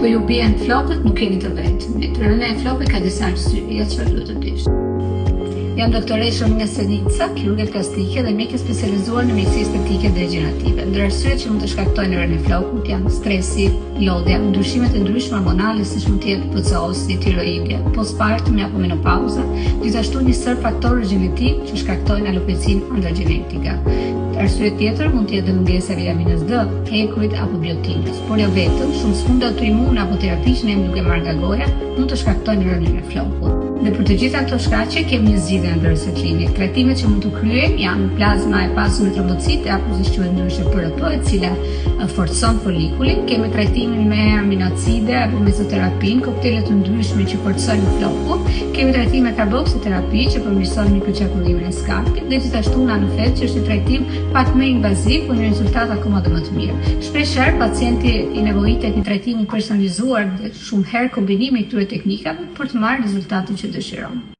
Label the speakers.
Speaker 1: Po ju bien flokët, nuk keni të vetëm. Rënia e flokëve ka disa arsye, çfarë duhet të dish. Jam doktoreshë në Senica, kirurgje plastike dhe mjekë specializuar në mjekësi estetike degenerative. Ndër arsyet që mund të shkaktojnë rënien e flokut janë stresi, lodhja, ndryshimet e ndryshme hormonale siç mund të jetë PCOS-i, tiroidja, postpartum apo menopauza, gjithashtu një sër faktorë gjenetik që shkaktojnë alopecinë androgenetika. Arsye tjetër mund të jetë mungesa e vitaminës D, hekurit apo biotinës, por jo vetëm, shumë sëmundje autoimune apo terapi që ne duke marrë nga goja mund të shkaktojnë rënien e flokut. Dhe për të gjitha këto shkaqe kemi një zgjidhje ndërsa klinik. Trajtimet që mund të kryhen janë plazma e pasur me trombocite apo siç quhet ndryshe PRP, e cila forcon folikulin. Kemi trajtimin me aminocide apo mezoterapinë, koktejle të ndryshme që forcojnë flokun. Kemi trajtime me karboksiterapi që përmirëson mikroçarkullimin e skalpit dhe gjithashtu nanofet që është një trajtim pak më invaziv por me rezultat akoma më të mirë. Shpeshherë pacienti i nevojitet një trajtimi personalizuar dhe shumë herë kombinimi i këtyre teknikave për të marrë rezultatin që dëshiron.